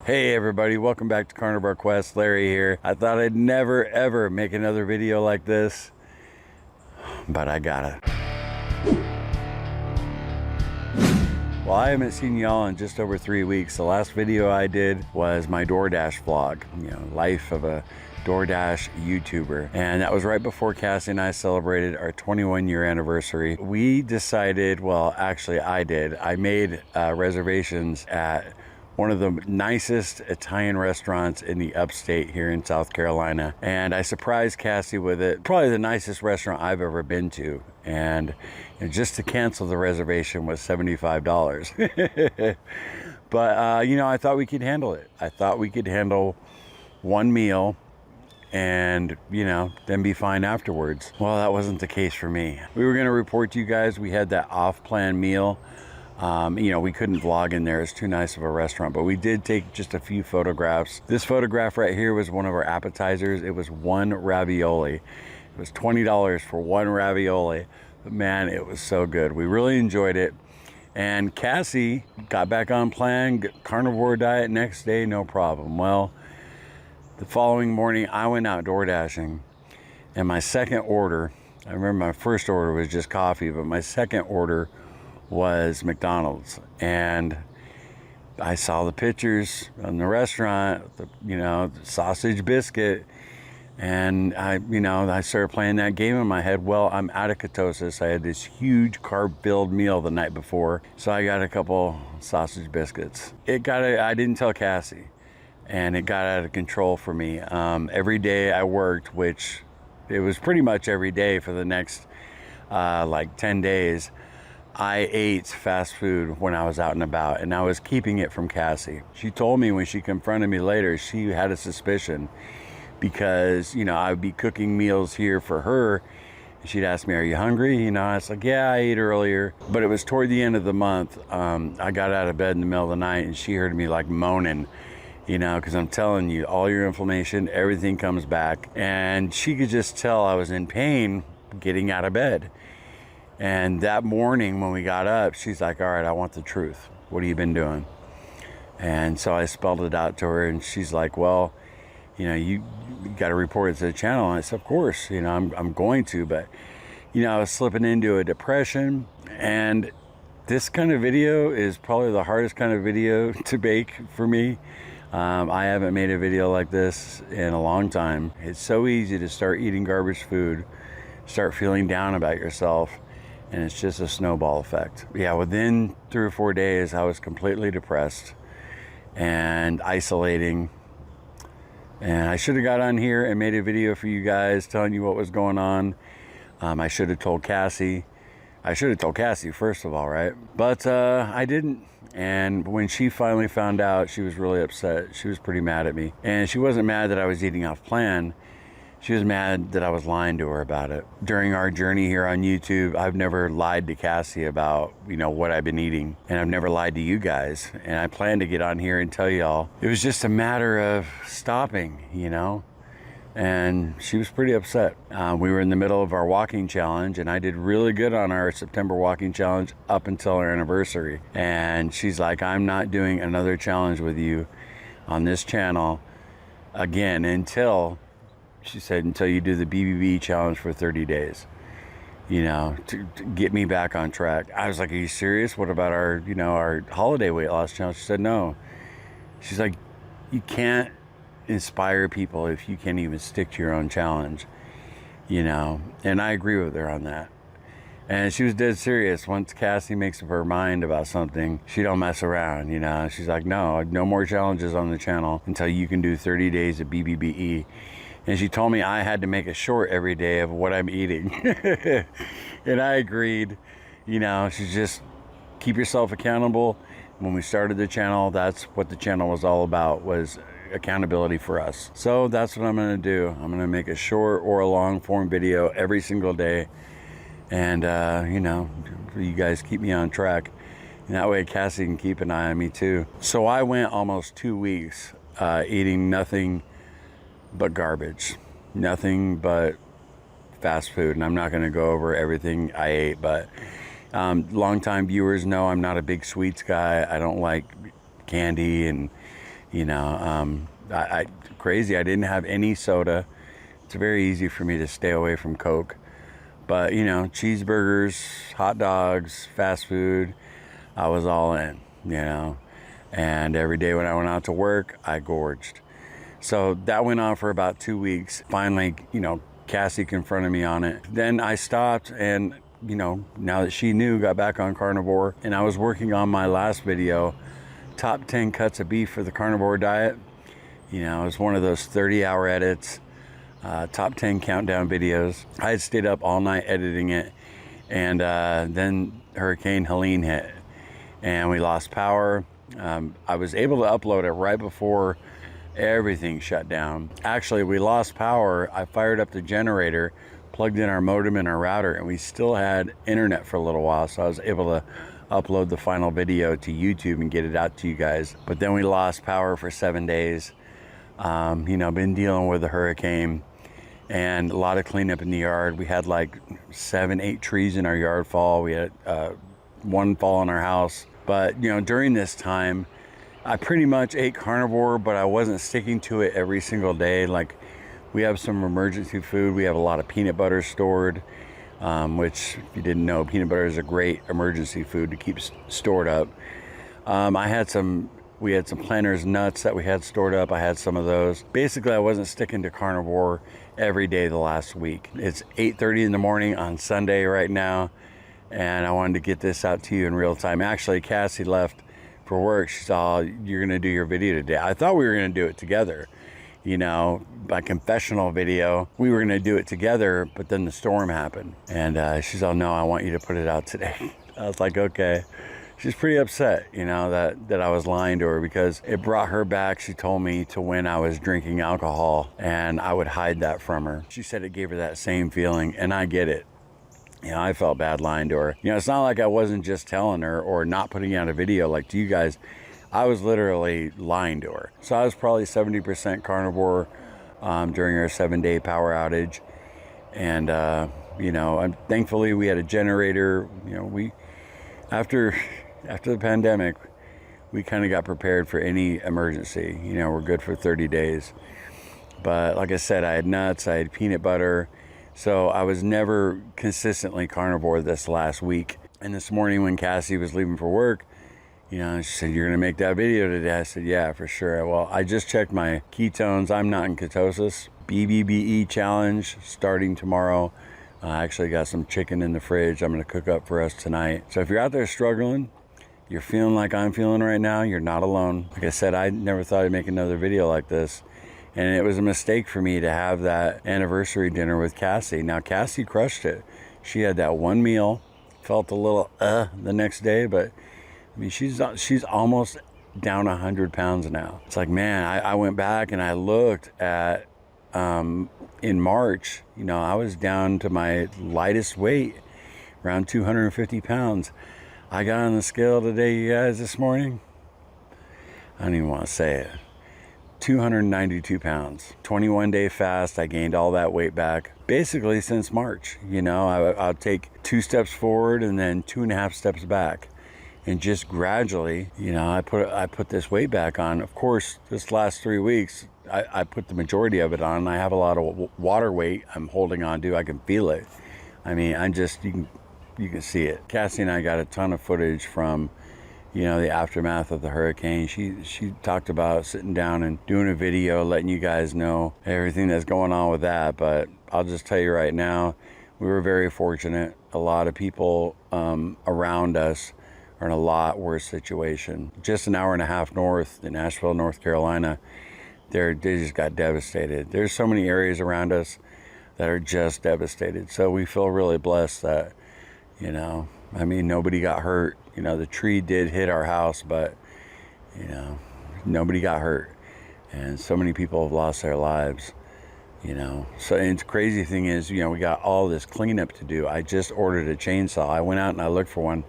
Hey everybody, welcome back to Carnivore Quest. Larry here. I thought I'd never ever make another video like this, but I gotta. Well, I haven't seen y'all in just over 3 weeks. The last video I did was my DoorDash vlog, life of a DoorDash YouTuber. And that was right before Cassie and I celebrated our 21-year anniversary. We decided, well, actually I did. I made reservations at one of the nicest Italian restaurants in the upstate here in South Carolina. And I surprised Cassie with it. Probably the nicest restaurant I've ever been to. And just to cancel the reservation was $75. But, I thought we could handle it. I thought we could handle one meal and, then be fine afterwards. Well, that wasn't the case for me. We were gonna report to you guys, we had that off-plan meal. We couldn't vlog in there. It's too nice of a restaurant, but we did take just a few photographs. This photograph right here was one of our appetizers. It was one ravioli. It was $20 for one ravioli. But man, it was so good. We really enjoyed it. And Cassie got back on plan, carnivore diet next day, no problem. Well, the following morning, I went out door dashing, and my second order, I remember my first order was just coffee, but my second order was McDonald's. And I saw the pictures in the restaurant, the sausage biscuit, and I started playing that game in my head. Well, I'm out of ketosis. I had this huge carb-filled meal the night before, so I got a couple sausage biscuits. I didn't tell Cassie, and it got out of control for me. Every day I worked, which it was pretty much every day for the next 10 days, I ate fast food when I was out and about, and I was keeping it from Cassie. She told me when she confronted me later, she had a suspicion because, I would be cooking meals here for her. She'd ask me, are you hungry? I was like, yeah, I ate earlier. But it was toward the end of the month. I got out of bed in the middle of the night and she heard me moaning, because I'm telling you, all your inflammation, everything comes back. And she could just tell I was in pain getting out of bed. And that morning when we got up, she's like, all right, I want the truth. What have you been doing? And so I spelled it out to her, and she's like, well, you got to report it to the channel. And I said, of course, I'm going to, but, I was slipping into a depression, and this kind of video is probably the hardest kind of video to make for me. I haven't made a video like this in a long time. It's so easy to start eating garbage food, start feeling down about yourself, and it's just a snowball effect. Yeah, within 3 or 4 days, I was completely depressed and isolating. And I should have got on here and made a video for you guys telling you what was going on. I should have told Cassie. I should have told Cassie first of all, right? But I didn't. And when she finally found out, she was really upset. She was pretty mad at me. And she wasn't mad that I was eating off plan. She was mad that I was lying to her about it. During our journey here on YouTube, I've never lied to Cassie about, what I've been eating. And I've never lied to you guys. And I plan to get on here and tell y'all. It was just a matter of stopping, And she was pretty upset. We were in the middle of our walking challenge, and I did really good on our September walking challenge up until our anniversary. And she's like, I'm not doing another challenge with you on this channel again until you do the BBB challenge for 30 days, to get me back on track. I was like, are you serious? What about our holiday weight loss challenge? She said, no. She's like, you can't inspire people if you can't even stick to your own challenge, and I agree with her on that. And she was dead serious. Once Cassie makes up her mind about something, she don't mess around, She's like, no more challenges on the channel until you can do 30 days of BBBE. And she told me I had to make a short every day of what I'm eating. And I agreed. She's just keep yourself accountable. When we started the channel, that's what the channel was all about, was accountability for us. So that's what I'm going to do. I'm going to make a short or a long form video every single day. And, you guys keep me on track. And that way Cassie can keep an eye on me too. So I went almost 2 weeks eating nothing but garbage, nothing but fast food. And I'm not going to go over everything I ate, but longtime viewers know I'm not a big sweets guy. I don't like candy and You know, crazy. I didn't have any soda. It's very easy for me to stay away from Coke. But, you know, cheeseburgers, hot dogs, fast food, I was all in, you know. And every day when I went out to work, I gorged. So that went on for about 2 weeks. Finally, you know, Cassie confronted me on it. Then I stopped and, you know, now that she knew, got back on carnivore. And I was working on my last video, top 10 cuts of beef for the carnivore diet. You know, it was one of those 30-hour edits, top 10 countdown videos. I had stayed up all night editing it. And then Hurricane Helene hit and we lost power. I was able to upload it right before everything shut down. Actually, we lost power. I fired up the generator, plugged in our modem and our router, and we still had internet for a little while. So I was able to upload the final video to YouTube and get it out to you guys. But then we lost power for 7 days. You know, been dealing with the hurricane and a lot of cleanup in the yard. We had like 7, 8 trees in our yard fall. We had one fall in our house. But, you know, during this time, I pretty much ate carnivore, but I wasn't sticking to it every single day. Like, we have some emergency food. We have a lot of peanut butter stored, which, if you didn't know, peanut butter is a great emergency food to keep stored up. We had some Planters nuts that we had stored up. I had some of those. Basically, I wasn't sticking to carnivore every day the last week. It's 8:30 in the morning on Sunday right now, and I wanted to get this out to you in real time. Actually, Cassie left for work. She saw, you're gonna do your video today. I thought we were gonna do it together, you know, my confessional video. We were gonna do it together, but then the storm happened. And she's all, no, I want you to put it out today. I was like, okay. She's pretty upset, you know, that I was lying to her because it brought her back. She told me to when I was drinking alcohol and I would hide that from her. She said it gave her that same feeling, and I get it. You know, I felt bad lying to her. You know, it's not like I wasn't just telling her or not putting out a video like to you guys. I was literally lying to her. So I was probably 70% carnivore during our 7-day power outage. And, you know, thankfully we had a generator. You know, after the pandemic, we kind of got prepared for any emergency. You know, we're good for 30 days. But like I said, I had nuts, I had peanut butter. So I was never consistently carnivore this last week. And this morning when Cassie was leaving for work, you know, she said, you're gonna make that video today? I said, yeah, for sure. Well, I just checked my ketones. I'm not in ketosis. BBBE challenge starting tomorrow. I actually got some chicken in the fridge I'm gonna cook up for us tonight. So if you're out there struggling, you're feeling like I'm feeling right now, you're not alone. Like I said, I never thought I'd make another video like this. And it was a mistake for me to have that anniversary dinner with Cassie. Now, Cassie crushed it. She had that one meal, felt a little the next day, but I mean, she's almost down 100 pounds now. It's like, man, I went back and I looked at, in March, you know, I was down to my lightest weight, around 250 pounds. I got on the scale today, you guys, this morning. I don't even want to say it. 292 pounds, 21-day fast. I gained all that weight back basically since March. You know, I'll take 2 steps forward and then 2.5 steps back, and just gradually, you know, I put this weight back on. Of course, this last 3 weeks, I put the majority of it on. I have a lot of water weight I'm holding on to. I can feel it. I mean, you can see it. Cassie and I got a ton of footage from, you know, the aftermath of the hurricane. She talked about sitting down and doing a video, letting you guys know everything that's going on with that. But I'll just tell you right now, we were very fortunate. A lot of people around us are in a lot worse situation. Just an hour and a half north in Asheville, North Carolina, they just got devastated. There's so many areas around us that are just devastated. So we feel really blessed that, you know, I mean, nobody got hurt. You know, the tree did hit our house, but, you know, nobody got hurt. And so many people have lost their lives, you know. So, and the crazy thing is, you know, we got all this cleanup to do. I just ordered a chainsaw. I went out and I looked for one.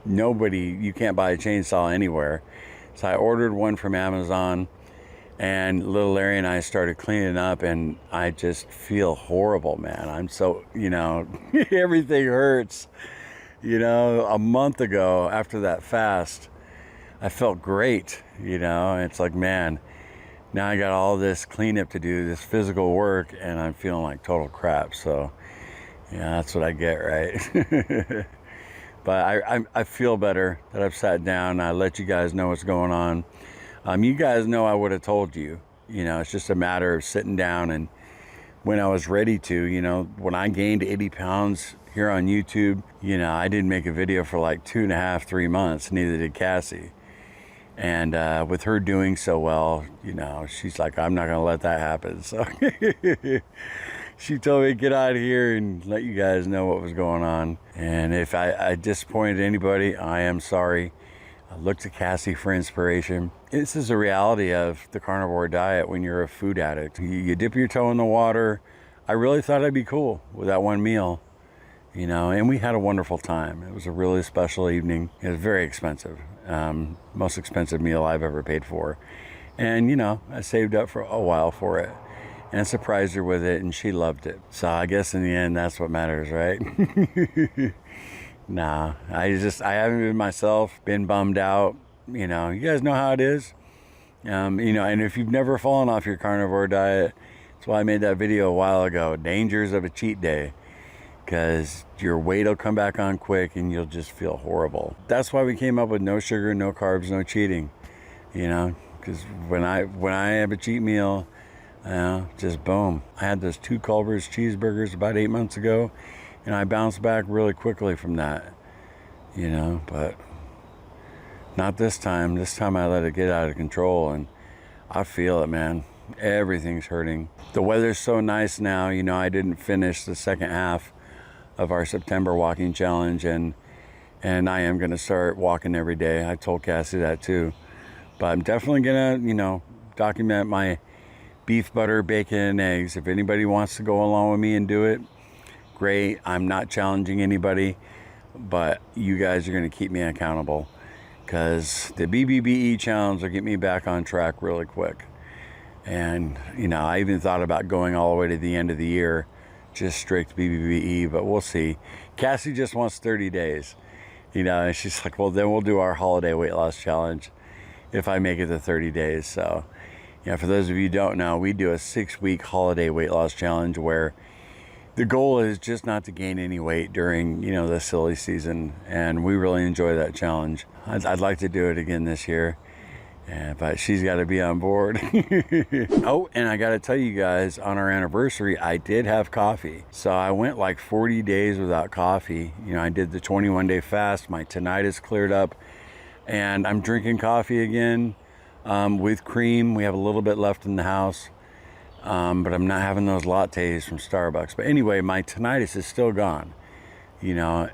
You can't buy a chainsaw anywhere. So I ordered one from Amazon, and little Larry and I started cleaning up, and I just feel horrible, man. I'm so, you know, everything hurts. You know, a month ago after that fast, I felt great, you know. It's like, man, now I got all this cleanup to do, this physical work, and I'm feeling like total crap. So yeah, that's what I get, right? But I feel better that I've sat down. I let you guys know what's going on. You guys know I would have told you. You know, it's just a matter of sitting down, and when I was ready to, you know, when I gained 80 pounds here on YouTube, you know, I didn't make a video for like 2.5, 3 months. Neither did Cassie. And with her doing so well, you know, she's like, I'm not gonna let that happen. So she told me to get out of here and let you guys know what was going on. And if I disappointed anybody, I am sorry. I look to Cassie for inspiration. This is the reality of the carnivore diet when you're a food addict. You dip your toe in the water. I really thought I'd be cool with that one meal, you know, and we had a wonderful time. It was a really special evening. It was very expensive. Most expensive meal I've ever paid for. And, you know, I saved up for a while for it and surprised her with it, and she loved it. So I guess in the end, that's what matters, right? Nah, I haven't been myself, been bummed out. You know, you guys know how it is. You know, and if you've never fallen off your carnivore diet, that's why I made that video a while ago, dangers of a cheat day. Because your weight will come back on quick and you'll just feel horrible. That's why we came up with no sugar, no carbs, no cheating. You know, because when I have a cheat meal, just boom. I had those 2 Culver's cheeseburgers about 8 months ago, and I bounced back really quickly from that. You know, but not this time. This time I let it get out of control, and I feel it, man. Everything's hurting. The weather's so nice now. You know, I didn't finish the second half of our September walking challenge, and I am going to start walking every day. I told Cassie that too. But I'm definitely going to, you know, document my beef, butter, bacon, and eggs. If anybody wants to go along with me and do it, great. I'm not challenging anybody, but you guys are going to keep me accountable, because the BBBE challenge will get me back on track really quick. And, you know, I even thought about going all the way to the end of the year, just strict BBBE, but we'll see. Cassie just wants 30 days, you know, and she's like, well, then we'll do our holiday weight loss challenge if I make it to 30 days. So, you know, for those of you who don't know, we do a 6-week holiday weight loss challenge where the goal is just not to gain any weight during, you know, the silly season. And we really enjoy that challenge. I'd like to do it again this year. Yeah, but she's got to be on board. Oh, and I got to tell you guys, on our anniversary, I did have coffee. So I went like 40 days without coffee. You know, I did the 21-day fast. My tinnitus cleared up, and I'm drinking coffee again with cream. We have a little bit left in the house, but I'm not having those lattes from Starbucks. But anyway, my tinnitus is still gone. You know,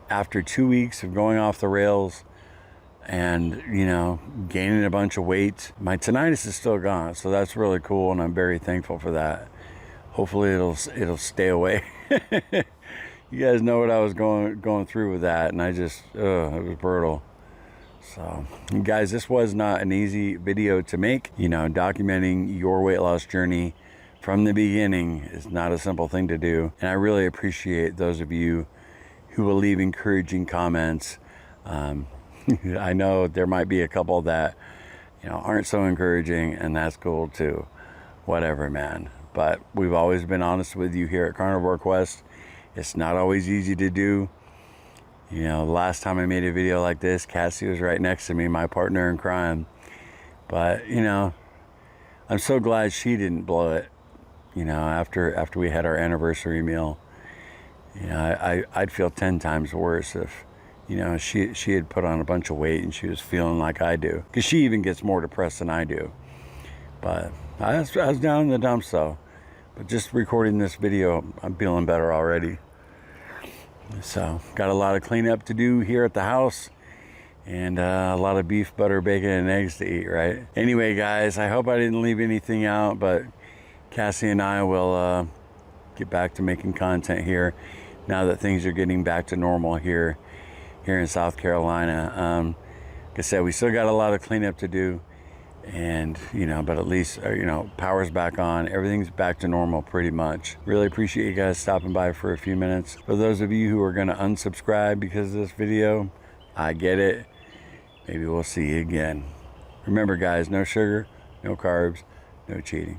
after 2 weeks of going off the rails, and, you know, gaining a bunch of weight, my tinnitus is still gone. So that's really cool, and I'm very thankful for that. Hopefully it'll stay away. You guys know what I was going through with that, and I just, it was brutal. So, guys, this was not an easy video to make. You know, documenting your weight loss journey from the beginning is not a simple thing to do. And I really appreciate those of you who will leave encouraging comments. I know there might be a couple that, you know, aren't so encouraging, and that's cool too. Whatever, man. But we've always been honest with you here at Carnivore Quest. It's not always easy to do. You know, the last time I made a video like this, Cassie was right next to me, my partner in crime. But, you know, I'm so glad she didn't blow it, you know, after we had our anniversary meal. You know, I'd feel 10 times worse if, you know, she had put on a bunch of weight and she was feeling like I do. Because she even gets more depressed than I do. But I was down in the dumps though. But just recording this video, I'm feeling better already. So, got a lot of cleanup to do here at the house. And a lot of beef, butter, bacon, and eggs to eat, right? Anyway, guys, I hope I didn't leave anything out. But Cassie and I will get back to making content here now that things are getting back to normal here in South Carolina. Like I said, we still got a lot of cleanup to do, and you know, but at least you know, power's back on, everything's back to normal pretty much. Really appreciate you guys stopping by for a few minutes. For those of you who are going to unsubscribe because of this video, I get it. maybe we'll see you again. Remember guys, no sugar, no carbs, no cheating.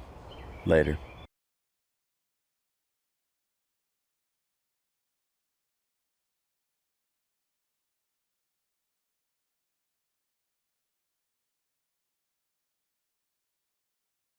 Later.